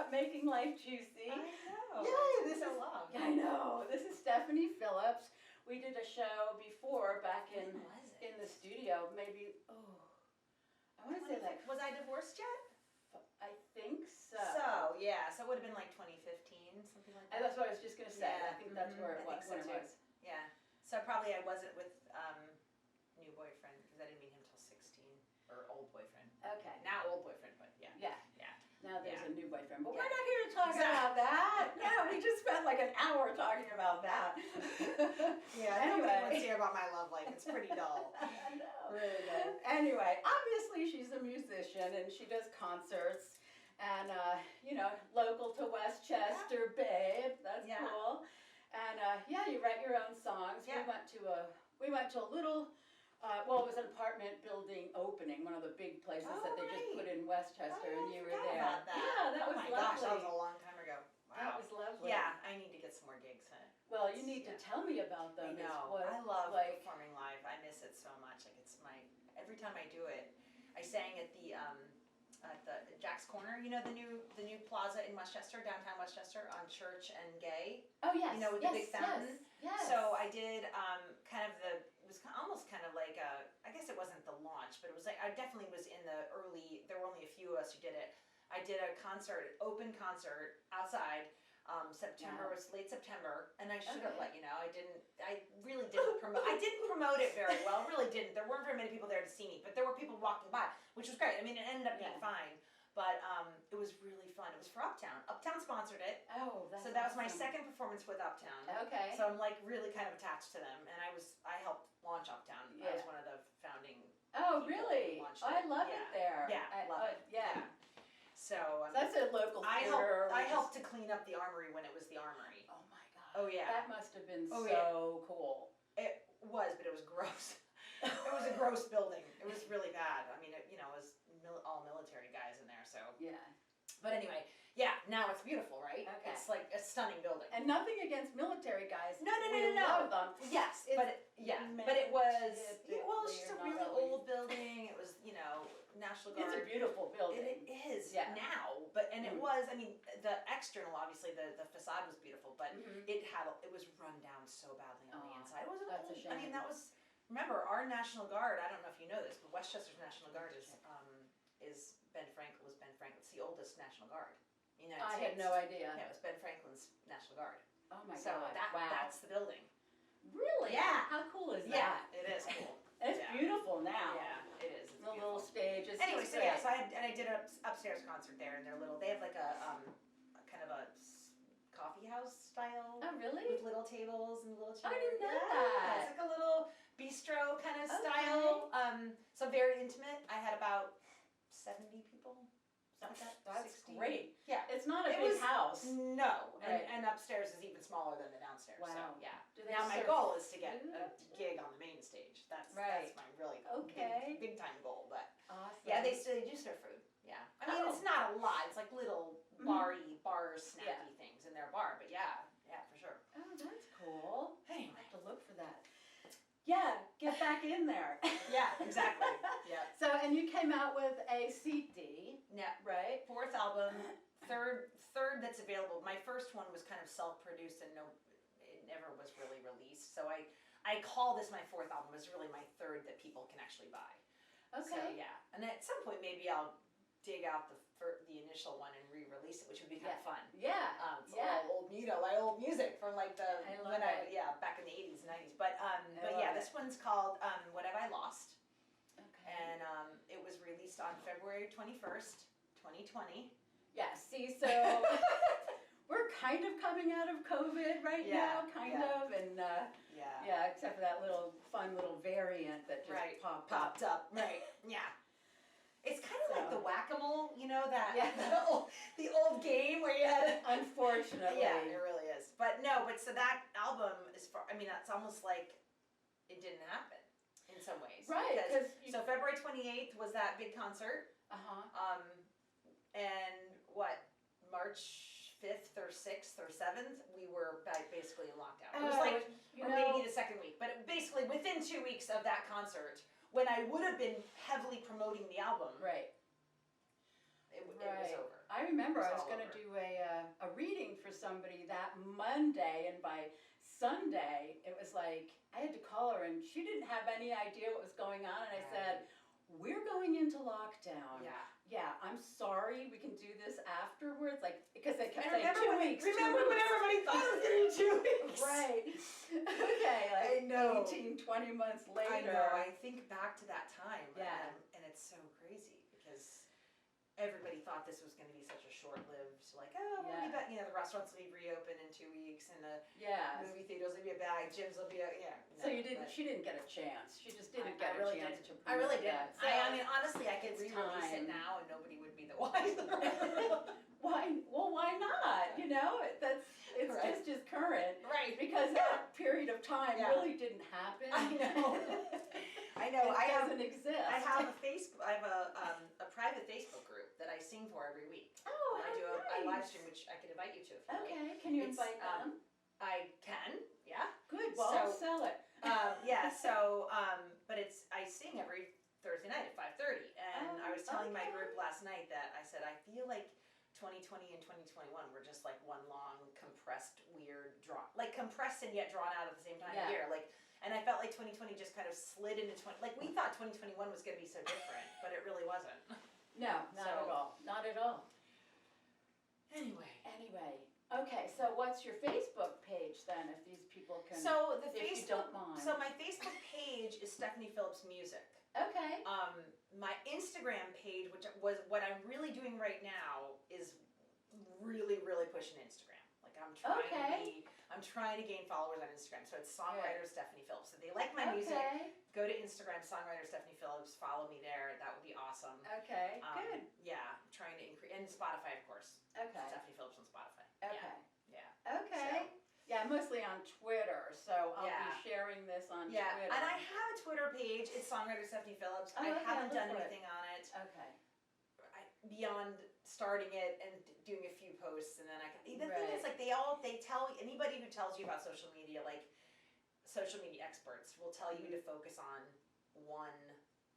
up making life juicy. I know. Yay, this so is long. I know. This is Stephanie Phillips. We did a show before back in When was it? in the studio. Maybe I want to say like was I divorced yet? I think so. So it would have been like 2015, something like that. And that's what I was just gonna say. Yeah, I think that's where it was. I think so when it too. was. Yeah. So probably I wasn't with new boyfriend because I didn't meet him till 16 or old boyfriend. Okay. Now old boyfriend, but yeah. Yeah. Yeah. Now there's Yeah. a new boyfriend, but Yeah. we're not here to talk about that. Yeah, we just spent like an hour talking about that. Yeah. Nobody wants to hear about my love life. It's pretty dull. I know. Really good. Anyway, obviously she's a musician and she does concerts and, local to Westchester, babe. That's cool. And you write your own songs. Yeah. We went to a little, it was an apartment building opening, one of the big places that they just put in Westchester, and you were there. About that. Yeah, that was my lovely. gosh, that was a long time ago. Wow. That was lovely. Yeah, I need to get some more gigs. Well, you need to tell me about them. I know. I love performing live. I miss it so much. Like every time I do it, I sang at the Jack's Corner, the new plaza in Westchester, downtown Westchester, on Church and Gay. Oh yes. With the big fountain. Yes. So I did it was almost kind of like I guess it wasn't the launch, but it was like, I definitely was in the early, there were only a few of us who did it. I did a open concert outside. September was late September, and I should have let you know. I really didn't promote. I didn't promote it very well. Really didn't. There weren't very many people there to see me, but there were people walking by, which was great. I mean, it ended up being fine, but it was really fun. It was for Uptown. Uptown sponsored it. Oh, that's so that was my awesome. second performance with Uptown. Okay. So I'm like really kind of attached to them, and I helped launch Uptown. Yeah. I was one of the founding. Oh, people really? who launched I it. love it there. Yeah, I love it. Yeah. So that's a local theater. I helped to clean up the Armory when it was the Armory. Oh my God. Oh yeah. That must have been so cool. It was, but it was gross. It was a gross building. It was really bad. I mean, it was all military guys in there, so. Yeah. But anyway, now it's beautiful, right? Okay. It's like a stunning building. And nothing against military guys. No. We love them. Yes, but it was, it's just a really old building. It was, National Guard. It's a beautiful building. It is now, it was, I mean, the external, obviously, the facade was beautiful, but it was run down so badly on the inside. It wasn't that's old. a shame. I mean, remember, our National Guard, I don't know if you know this, but Westchester's National Guard is Ben Franklin. It's the oldest National Guard in the United States. I had no idea. Yeah, it was Ben Franklin's National Guard. Oh my So God! that's the building. Really? Yeah. How cool is that? Yeah, it is cool. It's beautiful now. Yeah, it is. It's the little stage. Anyway, so I did an upstairs concert there, and they have like a kind of a coffee house style. Oh, really? With little tables and little chairs. I didn't know that. It's like a little bistro kind of style. So very intimate. I had about 70 people. That's 60. great. Yeah. It's not a big house. No. Right. And upstairs is even smaller than the downstairs. Wow. So, yeah. Now my goal is to get a gig on the main stage. That's my really big time goal. But awesome. Yeah, they do serve food. Yeah. I mean, it's not a lot. It's like little bar snacky things in their bar. But yeah, for sure. Oh, that's cool. Anyway. I have to look for that. Yeah, get back in there. Yeah, exactly. Yeah. So, and you came out with a CD. Yeah. Right? Fourth album, third that's available. My first one was kind of self-produced and it never was really released. So I call this my fourth album. It's really my third that people can actually buy. Okay. So yeah, and at some point maybe I'll dig out the initial one and re-release it, which would be kind of fun. Yeah. It's all old, my old music from like back in the 80s and 90s. But this one's called What Have I Lost? Okay. And it was released on February 21st, 2020. Yeah, see, so we're kind of coming out of COVID right now, kind of, and except for that fun little variant that just popped up. Right, yeah. It's kind of like the whack-a-mole, the old game where you had. Unfortunately. Yeah, it really is. But so that album is it's almost like it didn't happen in some ways. Right. So February 28th was that big concert. And March 5th or 6th or 7th, we were basically in lockdown. It was maybe the second week, but basically within 2 weeks of that concert, when I would have been heavily promoting the album, right? It it was over. I remember I was all going to over. do a reading for somebody that Monday, and by Sunday, it was like I had to call her, and she didn't have any idea what was going on, and I said, "We're going into lockdown. Yeah, I'm sorry. We can do this afterwards." Like, because they kept saying 2 weeks. Remember when everybody thought it was going to be 2 weeks? Right. Okay, like I know. 18, 20 months later. I know. I think back to that time. Yeah. And it's so crazy because everybody thought this was going to be such a short-lived, like, oh, we'll be back. You know, the restaurants will be reopened in 2 weeks, and the movie theaters will be back, gyms will be, So you didn't. She didn't get a chance. She just didn't get a chance to. I really didn't. So I mean, honestly, I could re-release it now, and nobody would be the wiser. Why? Well, why not? You know, it's just as current, Right? Because that period of time really didn't happen. I know. I know. It doesn't exist. I have a Facebook. I have a private Facebook group that I sing for every week. Oh, I do a nice. live stream, which I can invite you to if you like. Okay, can you invite them? I can. Yeah. Good. Well, I'll sell it. Yeah. So, but I sing every Thursday night at 5:30, and I was telling my group last night that I said I feel like 2020 and 2021 were just like one long compressed weird like compressed and yet drawn out at the same time of year, like. And I felt like 2020 just kind of slid into like we thought 2021 was going to be so different, but it really wasn't. No, not at all. Not at all. Anyway. Okay, so what's your Facebook page then, if these people can, so if you don't mind? So my Facebook page is Stephanie Phillips Music. Okay. My Instagram page, which was what I'm really doing right now, is really, really pushing Instagram. Like I'm trying to gain followers on Instagram. So it's songwriter Stephanie Phillips. So they like my music. Go to Instagram, songwriter Stephanie Phillips. Follow me there. That would be awesome. Okay. Good. Yeah, I'm trying to increase, and Spotify, of course. Okay. Stephanie Phillips on Spotify. Okay. Yeah. Okay. Yeah, mostly on Twitter. So I'll be sharing this on Twitter. Yeah, and I have a Twitter page. It's songwriter Stephanie Phillips. Oh, I okay, haven't done anything on it. Okay. Beyond starting it and doing a few posts, and then I can. The thing is, like they tell anybody who tells you about social media, like social media experts, will tell you to focus on one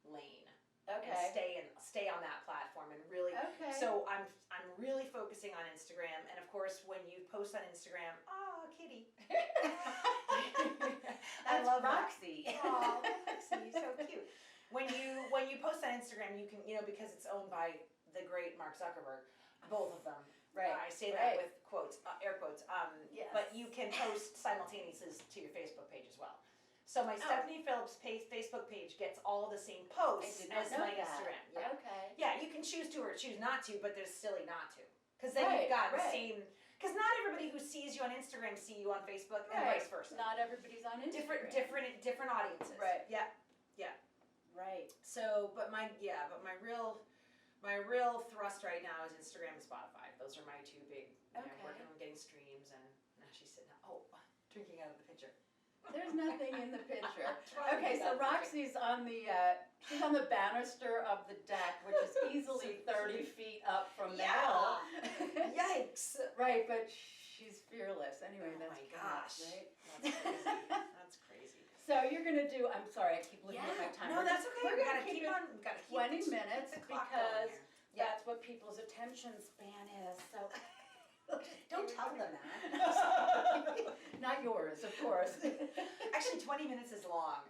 lane. Okay. And stay on that platform and really. Okay. So I'm really focusing on Instagram, and of course when you post on Instagram, kitty. I love Roxy. Oh, Roxy, so cute. When you post on Instagram, you can because it's owned by the great Mark Zuckerberg, both of them. Right. I say that with quotes, air quotes. Yes. But you can post simultaneously to your Facebook page as well. So my Stephanie Phillips Facebook page gets all the same posts as my Instagram. Yeah. Okay. Yeah, you can choose to or choose not to, but there's silly not to. Because then you've got the same. Because not everybody who sees you on Instagram see you on Facebook, and vice versa. Not everybody's on Instagram. Different audiences. Right. Yeah. Yeah. Right. So, but my real thrust right now is Instagram and Spotify. Those are my two big. I'm working on getting streams, and now she's sitting. Drinking out of the pitcher. There's nothing in the picture. Okay, so Roxy's on the she's on the banister of the deck, which is easily 30 feet up from the hill. Yikes! Right, but she's fearless. Anyway, oh that's my gosh, right? That's crazy. That's crazy. So you're gonna do. I'm sorry, I keep looking at my time. No, that's okay. We're gonna keep on. We gotta keep 20 minutes because that's what people's attention span is. So. Don't tell them that. Not yours, of course. Actually, 20 minutes is long.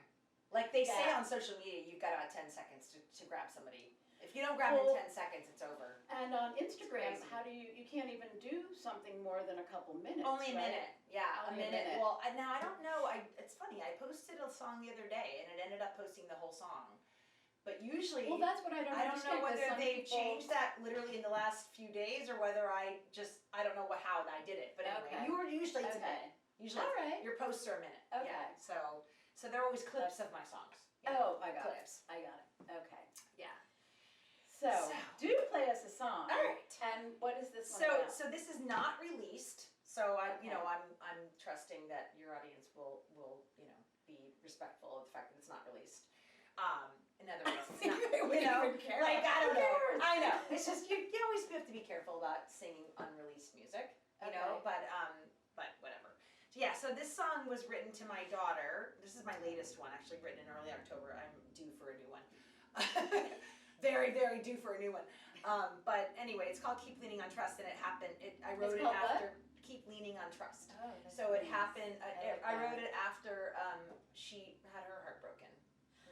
Like they say on social media, you've got about 10 seconds to grab somebody. If you don't grab them in 10 seconds, it's over. And on Instagram, how do you can't even do something more than a couple minutes. Only a minute. Yeah, Only a minute. Well, now I don't know. It's funny. I posted a song the other day, and it ended up posting the whole song. But usually, well, that's what I don't know understand. whether they've changed that literally in the last few days, or whether I don't know how I did it. But anyway, usually it's a minute. Usually, your posts are a minute. Okay. Yeah. So they're always clips of my songs. I got it. Okay. Yeah. So do play us a song. All right. And what is this one about? So this is not released. So I'm trusting that your audience will be respectful of the fact that it's not released. In other words, it's not, like, I don't know. I know. It's just, you always have to be careful about singing unreleased music, you know, but whatever. So this song was written to my daughter. This is my latest one, actually written in early October. I'm due for a new one. Very very, very due for a new one. But anyway, it's called Keep Leaning on Trust, and it happened. I wrote it after Keep Leaning on Trust. Oh, so it happened. I like wrote it after she had her heart broken.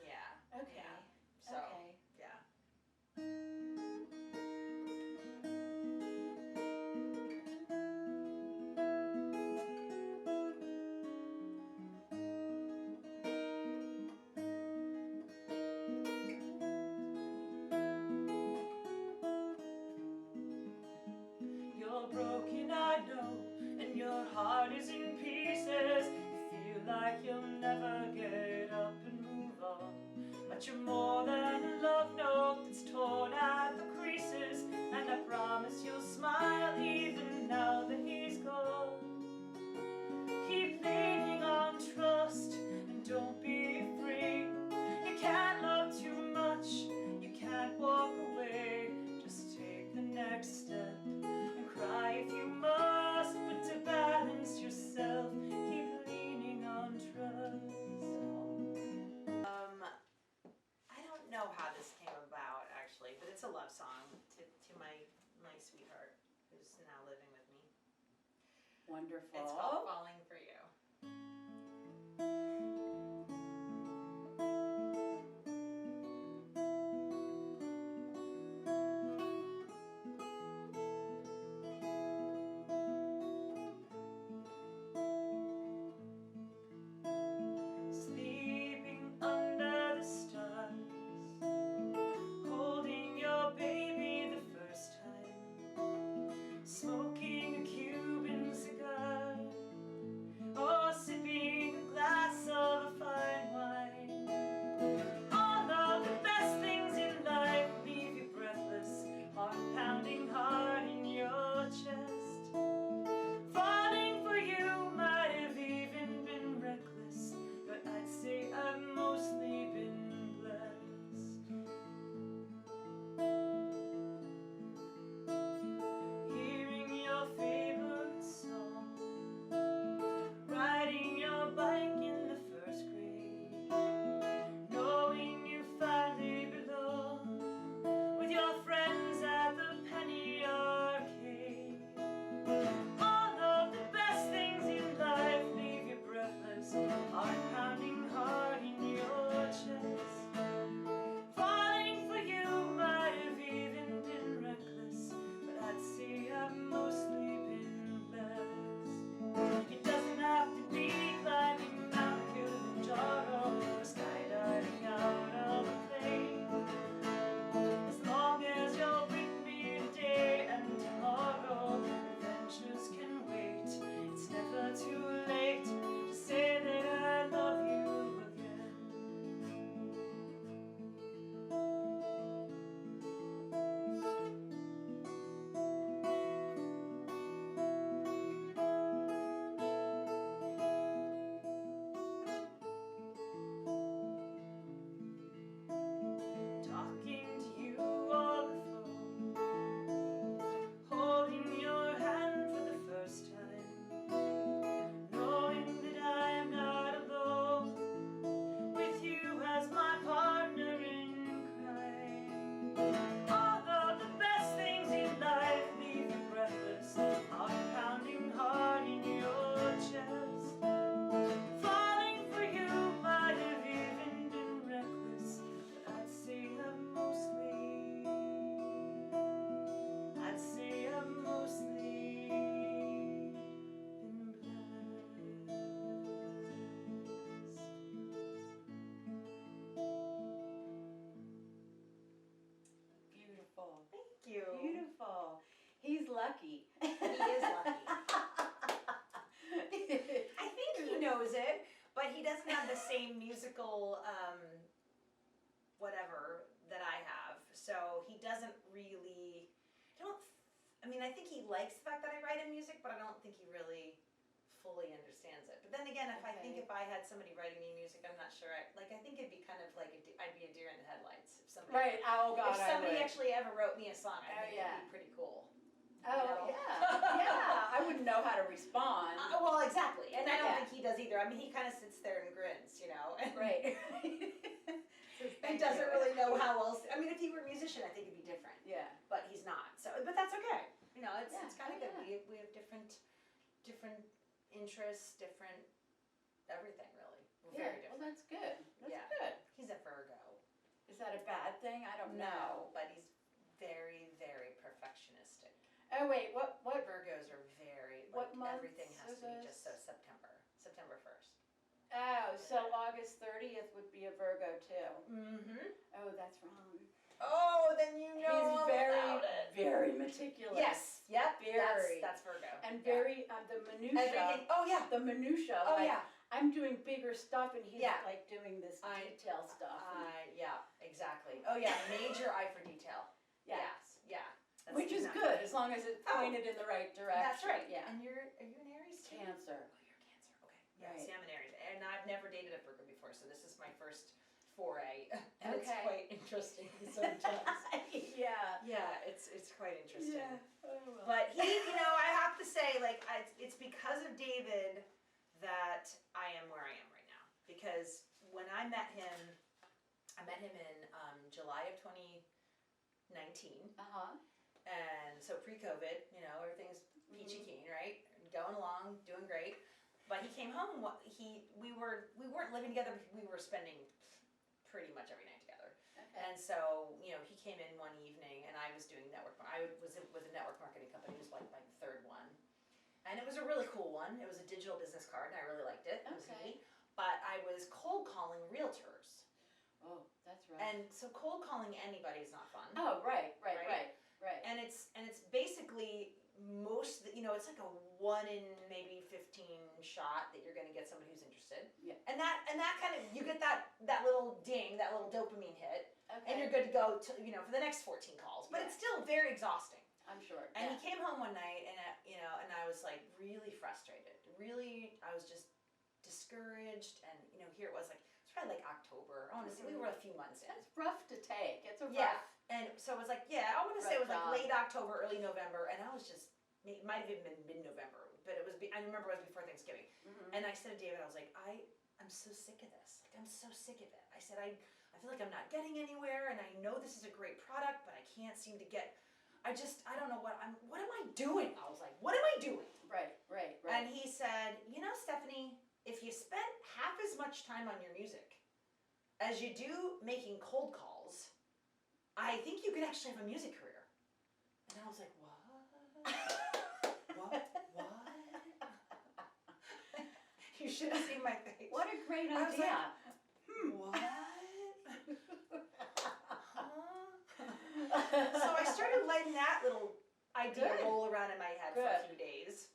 Yeah. Okay. Yeah. So Okay. yeah. You're broken, I know, and your heart is in pieces. You feel like you'll never get up and move on. But you're more than a love note that's torn at the creases. And I promise you'll smile even now that he's gone. Keep leaning on trust and don't be afraid. You can't love too much, you can't walk away. Just take the next step and cry if you must, but to balance yourself, keep leaning on trust. I don't know how this came about actually, but it's a love song to my sweetheart who's now living with me. Wonderful. It's called Falling for You. Sleeping under the stars, holding your baby the first time, smoking a Cuban cigar, or sipping a glass of a fine wine. All of the best things in life leave you breathless, heart pounding hard in your chest. Falling for you might have even been reckless, but I'd say I've mostly been blessed. Hearing your favorite song, riding your bike in the first grade, knowing you finally belong with your friends at the penny arcade. All of the best things in life leave you breathless, heart pounding hard in your chest. Falling for you might have even been reckless, but I'd say I've mostly been blessed. It doesn't have to be climbing Mount Kilimanjaro or skydiving out of a plane. As long as you're with me today and tomorrow, adventures can wait. It's never too late to say that I love you again. Talking to you on the phone, holding your hand for the first time, knowing that I am not alone, with you as my partner in crime. All of the best things in life leave you breathless, heart pounding hard in your chest. Falling for you might have even been reckless, but I'd say I've mostly been blessed. Beautiful. Thank you. Beautiful. He's lucky. He is lucky. I think he knows it, but he doesn't have the same musical whatever that I have. So he doesn't really. I think he likes the fact that I write him music, but I don't think he really fully understands it. But then again, if I had somebody writing me music, I'm not sure. I think it'd be kind of like I'd be a deer in the headlights if somebody. Right. Oh God. If somebody I would. actually ever wrote me a song, I think yeah. it'd be pretty cool. Oh know? yeah. I wouldn't know how to respond. Well, exactly, and I don't Yeah. think he does either. I mean, he kind of sits there and grins, and Right. he doesn't really know how else. I mean, if he were a musician, I interests, different everything really. We're Yeah, very well, different. that's good. That's Yeah. good. He's a Virgo. Is that a bad thing? I don't know. No, but he's very, very perfectionistic. Oh, wait, what Virgos are very, What like, months everything has are to be those? just so September 1st. Oh, so August 30th would be a Virgo too. Mm-hmm. Oh, that's wrong. Oh, then you know all He's very, about it. very meticulous. Yes, yep, Very. that's Virgo. And Yeah. very, the minutia. Everything, oh yeah, The minutia. oh like, yeah. I'm doing bigger stuff and he's Yeah. like doing this I- detail stuff. Yeah, exactly. Oh yeah, major eye for detail. Yeah. Yes, yeah. That's Which is exactly- good, as long as it's Oh. pointed in the right direction. That's right. Yeah. And are you an Aries too? Cancer. Oh, you're a Cancer. Okay. Yeah, Right. see, I'm an Aries, and I've never dated a Virgo before, so this is my first foray, and it's Okay. quite interesting sometimes. Yeah. Yeah, it's quite interesting. Yeah. Oh, well. But he, I have to say, like, it's because of David that I am where I am right now. Because when I met him in July of 2019, Uh-huh. and so pre-COVID, everything's peachy keen, right? Going along, doing great. But he came home. We weren't living together. But we were spending pretty much every night together. Okay. And so, he came in one evening, and I was doing I was with a network marketing company. It was like my third one, and it was a really cool one. It was a digital business card, and I really liked it. It was Okay. neat. But I was cold calling realtors, Oh, that's right. and so cold calling anybody is not fun. Oh, right. Right? Right. And it's basically it's like a 1 in maybe 15 shot that you're going to get somebody who's interested. Yeah. And that kind of, you get that little ding, that little dopamine hit, Okay. and you're good to go to, for the next 14 calls. But Yeah. it's still very exhausting. I'm sure. And yeah. he came home one night, and and I was like really frustrated. Really, I was just discouraged, and here it was like it's probably like October. Honestly, we were a few months in. That's rough to take. It's a rough. Yeah. And so it was like, I want to say it was like Rough job. late October, early November, and I was just, it might have even been mid-November, but I remember it was before Thanksgiving. Mhm. And I said to David, I was like, I'm so sick of this. Like, I'm so sick of it. I said, I feel like I'm not getting anywhere, and I know this is a great product, but I can't seem to get, I don't know what am I doing? I was like, what am I doing? Right. And he said, Stephanie, if you spent half as much time on your music as you do making cold calls, I think you could actually have a music career. And I was like, what? You should have seen my face. What a great I was idea. What? So I started letting that little idea Good. roll around in my head for a Good. few days.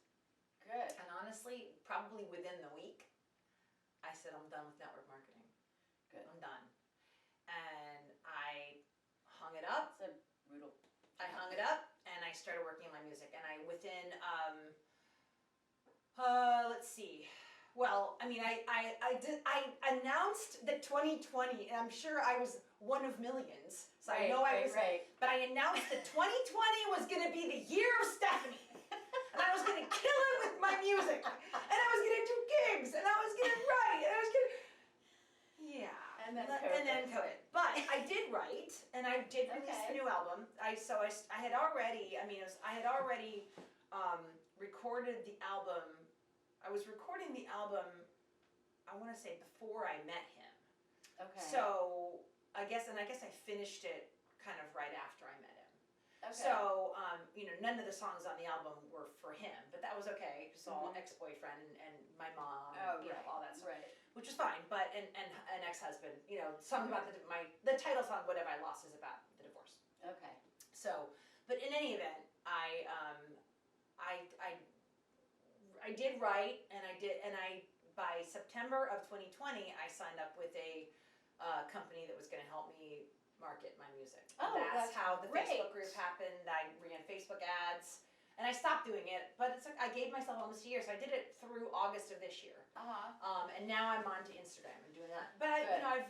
Good. And honestly, probably within the week, I said, I'm done with network marketing. Good. I'm done. And I hung it up. It's a brutal. I hung it up, and I started working on my music. And I within, let's see. Well, I mean, I announced that 2020, and I'm sure I was one of millions. So I know I was, right. but I announced that 2020 was going to be the year of Stephanie. And I was going to kill it with my music. And I was going to do gigs, and I was going to write, and I was going to, And then COVID. But I did write, and I did release Okay. the new album. I had already, recorded the album. I was recording the album, I want to say before I met him. Okay. So I guess I finished it kind of right after I met him. Okay. So none of the songs on the album were for him, but that was okay. It was all ex-boyfriend and my mom, Oh, and, all that stuff. Right. Which was fine, but and an ex-husband, something about the title song "What Have I Lost" is about the divorce. Okay. So, but in any event, I did write, and by September of 2020, I signed up with a company that was going to help me market my music. Oh, that's how the great. Facebook group happened. I ran Facebook ads, and I stopped doing it, but it's like I gave myself almost a year, so I did it through August of this year. And now I'm on to Instagram and doing that. But Good. I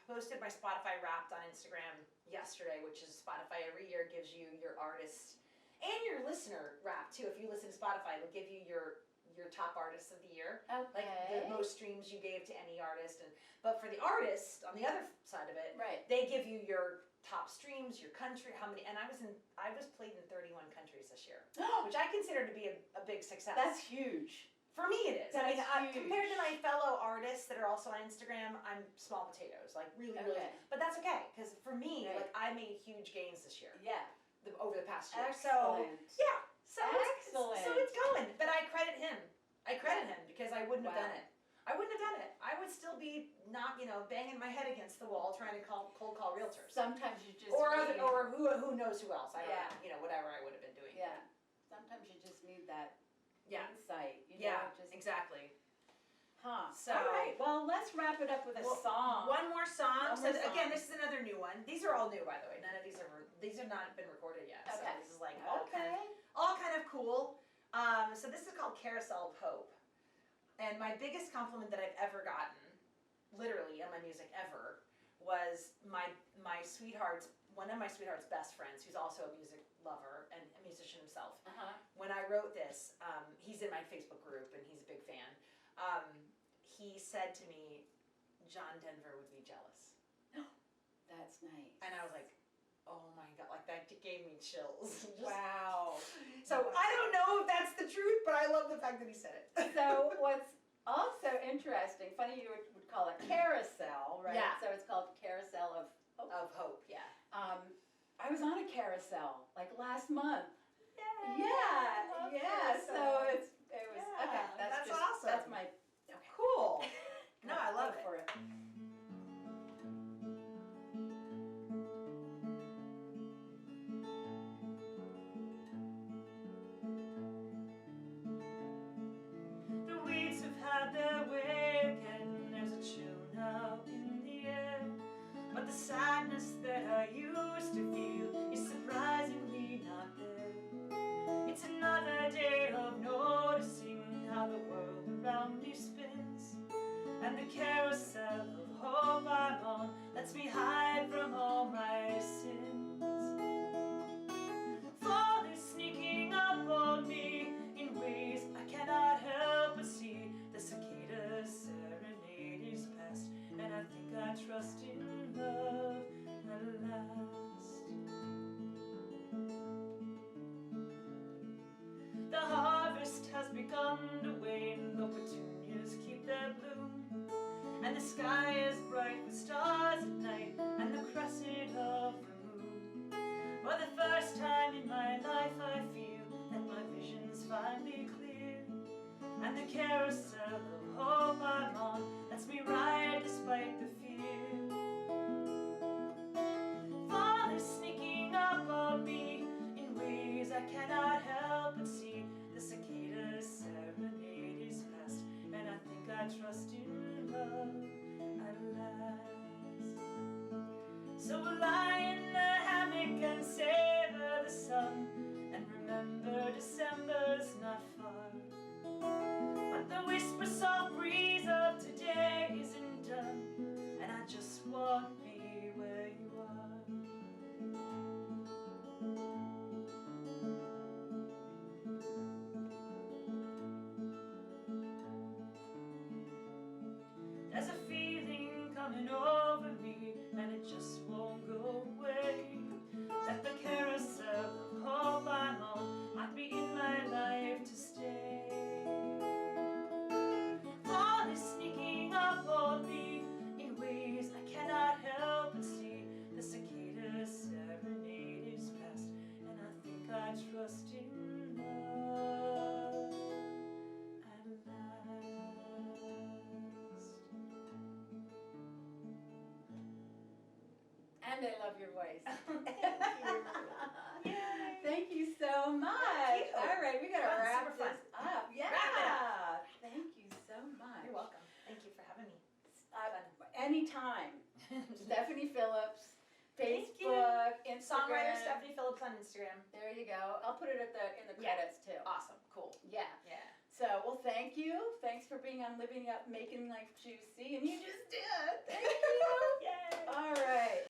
posted my Spotify Wrapped on Instagram yesterday, which is Spotify every year gives you your artist and your listener Wrap too. If you listen to Spotify, it'll give you your your top artists of the year. Okay. Like the most streams you gave to any artist, but for the artist on the other side of it, Right. they give you your top streams, your country, how many, and I was played in 31 countries this year, which I consider to be a big success. That's huge. For me it is. That's huge. Compared to my fellow artists that are also on Instagram, I'm small potatoes, like really, Okay. but that's okay, because for me, Right. like I made huge gains this year, Yeah. over the past year. Excellent. So, yeah, so Excellent. so it's going, but I credit him. I credit him because I wouldn't have Wow. done it. I wouldn't have done it. I would still be not, banging my head against the wall trying to cold call realtors. Sometimes you just Or need, who knows who else. I don't Yeah. know, whatever I would have been doing. yeah. Sometimes you just need that Yeah. insight. Yeah, Just, exactly. huh. So- All right. Well, let's wrap it up with a Well, song. One more song. One So more again, song. this is another new one. These are all new, by the way. None of these have not been recorded yet. So Okay. this is like Okay. all kind of cool. So this is called Carousel of Hope. And my biggest compliment that I've ever gotten, literally on my music ever, was one of my sweetheart's best friends, who's also a music lover and a musician himself. When I wrote this, he's in my Facebook group and he's a big fan. He said to me, John Denver would be jealous. That's nice. And I was like, oh my God, like that gave me chills. Wow. So I don't know if that's the truth, but I love the fact that he said it. So what's also interesting, funny you would call it carousel, right? Yeah. So it's called Carousel of Hope. Of hope, yeah. I was on a carousel like last month. Yay, Yeah, I love yeah. So carousel. it was Yeah, okay. that's just, awesome. That's my Cool. No, I go love it. for it. The weeds have had their way again. There's a chill now in the air. But the sadness that I used to feel is surprisingly not there. It's another day of noticing how the world around me spins. And the carousel of hope I'm on lets me hide from all my sins. Fall is sneaking up on me in ways I cannot help but see. The cicada's serenade is past, and I think I trust in love at last. The harvest has begun to wane, the petunias keep their bloom, and the sky is bright with stars at night, and the crescent of the moon. For the first time in my life I feel that my vision's finally clear, and the carousel of hope I'm on lets me ride despite the fear. Fall is sneaking up on me in ways I cannot help but see. The cicada's serenade is past, and I think I trust in love at last. So lie in the hammock and savor the sun, and remember December's not far. But the whisper soft breeze of today isn't done, and I just want to be where you are. There's a feeling coming over me, and it just won't go away. That the carousel of hope I'm on might be in my life to stay. Fall is sneaking up on me in ways I cannot help but see. The cicada's serenade is past, and I think I trust in love at last. And I love your voice. Yay. Thank you so much. Thank you. All right, we gotta Fun, wrap super fun. this up. Yeah. Wrap it up. Thank you so much. You're welcome. Thank you for having me. Anytime. Stephanie Phillips, Thank you. Facebook, Instagram. Songwriter Stephanie Phillips on Instagram. There you go. I'll put it in the Yeah. credits too. Awesome. Cool. Yeah. Yeah. So, well, thank you. Thanks for being on Living Up, Making Life Juicy, and you just did. Thank you. Yay. All right.